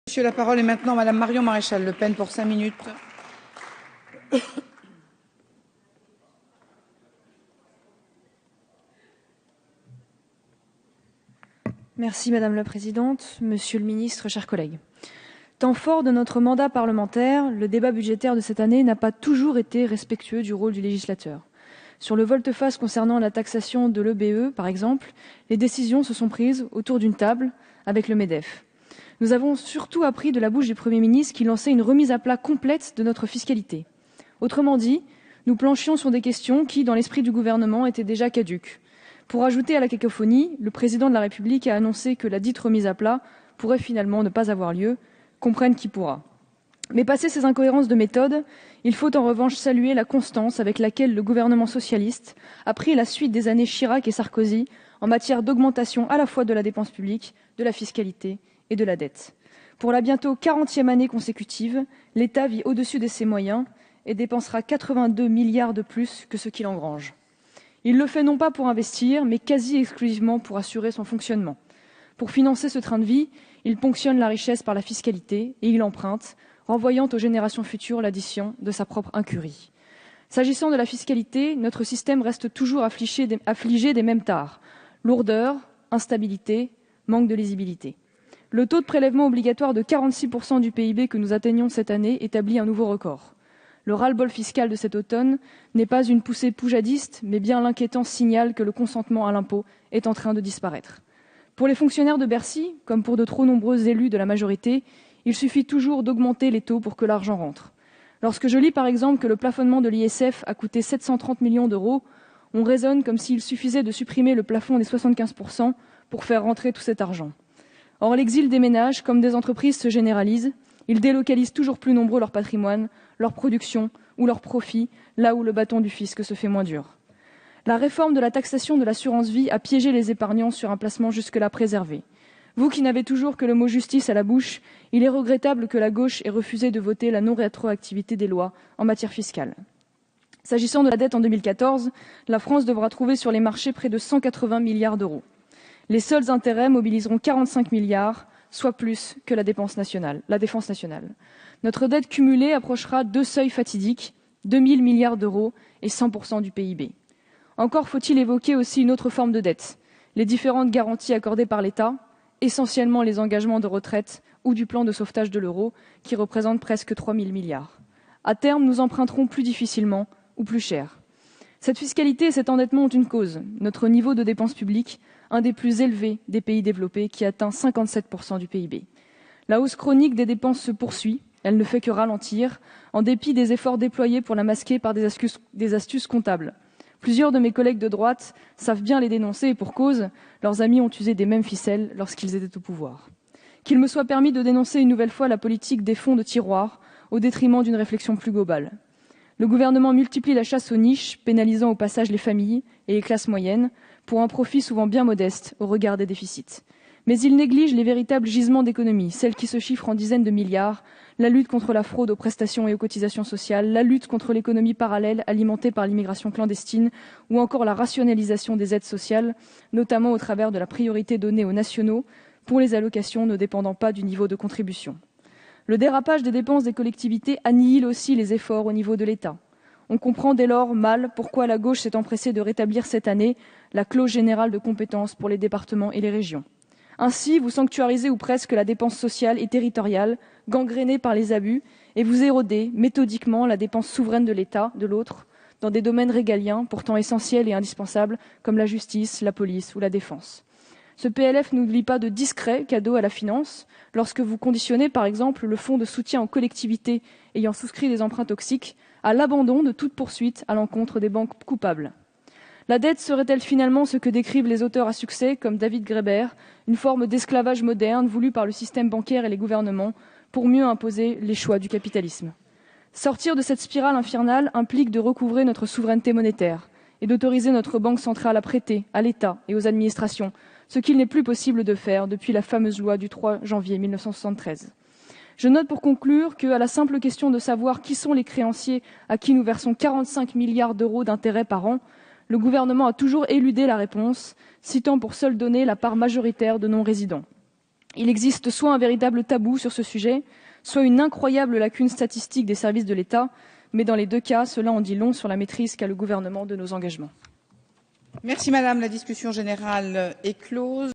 Monsieur, la parole est maintenant à Madame Marion Maréchal Le Pen pour 5 minutes. Merci Madame la Présidente, Monsieur le Ministre, chers collègues. Temps fort de notre mandat parlementaire, le débat budgétaire de cette année n'a pas toujours été respectueux du rôle du législateur. Sur le volte-face concernant la taxation de l'EBE, par exemple, les décisions se sont prises autour d'une table avec le MEDEF. Nous avons surtout appris de la bouche du Premier ministre qu'il lançait une remise à plat complète de notre fiscalité. Autrement dit, nous planchions sur des questions qui, dans l'esprit du gouvernement, étaient déjà caduques. Pour ajouter à la cacophonie, le président de la République a annoncé que la dite remise à plat pourrait finalement ne pas avoir lieu, comprenne qui pourra. Mais passé ces incohérences de méthode, il faut en revanche saluer la constance avec laquelle le gouvernement socialiste a pris la suite des années Chirac et Sarkozy en matière d'augmentation à la fois de la dépense publique, de la fiscalité et de la dette. Pour la bientôt 40e année consécutive, l'État vit au-dessus de ses moyens et dépensera 82 milliards de plus que ce qu'il engrange. Il le fait non pas pour investir, mais quasi exclusivement pour assurer son fonctionnement. Pour financer ce train de vie, il ponctionne la richesse par la fiscalité et il emprunte, renvoyant aux générations futures l'addition de sa propre incurie. S'agissant de la fiscalité, notre système reste toujours affligé des mêmes tares. Lourdeur, instabilité, manque de lisibilité. Le taux de prélèvement obligatoire de 46% du PIB que nous atteignons cette année établit un nouveau record. Le ras-le-bol fiscal de cet automne n'est pas une poussée poujadiste, mais bien l'inquiétant signal que le consentement à l'impôt est en train de disparaître. Pour les fonctionnaires de Bercy, comme pour de trop nombreux élus de la majorité, il suffit toujours d'augmenter les taux pour que l'argent rentre. Lorsque je lis par exemple que le plafonnement de l'ISF a coûté 730 millions d'euros, on raisonne comme s'il suffisait de supprimer le plafond des 75% pour faire rentrer tout cet argent. Or, l'exil des ménages, comme des entreprises, se généralise. Ils délocalisent toujours plus nombreux leur patrimoine, leur production ou leurs profits, là où le bâton du fisc se fait moins dur. La réforme de la taxation de l'assurance vie a piégé les épargnants sur un placement jusque-là préservé. Vous qui n'avez toujours que le mot justice à la bouche, il est regrettable que la gauche ait refusé de voter la non-rétroactivité des lois en matière fiscale. S'agissant de la dette en 2014, la France devra trouver sur les marchés près de 180 milliards d'euros. Les seuls intérêts mobiliseront 45 milliards, soit plus que la défense nationale. Notre dette cumulée approchera deux seuils fatidiques, 2 000 milliards d'euros et 100% du PIB. Encore faut-il évoquer aussi une autre forme de dette, les différentes garanties accordées par l'État, essentiellement les engagements de retraite ou du plan de sauvetage de l'euro, qui représentent presque 3 000 milliards. À terme, nous emprunterons plus difficilement ou plus cher. Cette fiscalité et cet endettement ont une cause, notre niveau de dépenses publiques, un des plus élevés des pays développés, qui atteint 57% du PIB. La hausse chronique des dépenses se poursuit, elle ne fait que ralentir, en dépit des efforts déployés pour la masquer par des astuces comptables. Plusieurs de mes collègues de droite savent bien les dénoncer, et pour cause, leurs amis ont usé des mêmes ficelles lorsqu'ils étaient au pouvoir. Qu'il me soit permis de dénoncer une nouvelle fois la politique des fonds de tiroir, au détriment d'une réflexion plus globale. Le gouvernement multiplie la chasse aux niches, pénalisant au passage les familles et les classes moyennes, pour un profit souvent bien modeste au regard des déficits. Mais il néglige les véritables gisements d'économie, celles qui se chiffrent en dizaines de milliards, la lutte contre la fraude aux prestations et aux cotisations sociales, la lutte contre l'économie parallèle alimentée par l'immigration clandestine, ou encore la rationalisation des aides sociales, notamment au travers de la priorité donnée aux nationaux pour les allocations ne dépendant pas du niveau de contribution. Le dérapage des dépenses des collectivités annihile aussi les efforts au niveau de l'État. On comprend dès lors mal pourquoi la gauche s'est empressée de rétablir cette année la clause générale de compétences pour les départements et les régions. Ainsi, vous sanctuarisez ou presque la dépense sociale et territoriale, gangrénée par les abus, et vous érodez méthodiquement la dépense souveraine de l'État, de l'autre, dans des domaines régaliens pourtant essentiels et indispensables comme la justice, la police ou la défense. Ce PLF n'oublie pas de discrets cadeaux à la finance, lorsque vous conditionnez par exemple le fonds de soutien aux collectivités ayant souscrit des emprunts toxiques à l'abandon de toute poursuite à l'encontre des banques coupables. La dette serait-elle finalement ce que décrivent les auteurs à succès comme David Graeber, une forme d'esclavage moderne voulue par le système bancaire et les gouvernements pour mieux imposer les choix du capitalisme? Sortir de cette spirale infernale implique de recouvrer notre souveraineté monétaire et d'autoriser notre banque centrale à prêter à l'État et aux administrations, ce qu'il n'est plus possible de faire depuis la fameuse loi du 3 janvier 1973. Je note pour conclure qu'à la simple question de savoir qui sont les créanciers à qui nous versons 45 milliards d'euros d'intérêts par an, le gouvernement a toujours éludé la réponse, citant pour seule donnée la part majoritaire de non-résidents. Il existe soit un véritable tabou sur ce sujet, soit une incroyable lacune statistique des services de l'État, mais dans les deux cas, cela en dit long sur la maîtrise qu'a le gouvernement de nos engagements. Merci madame. La discussion générale est close.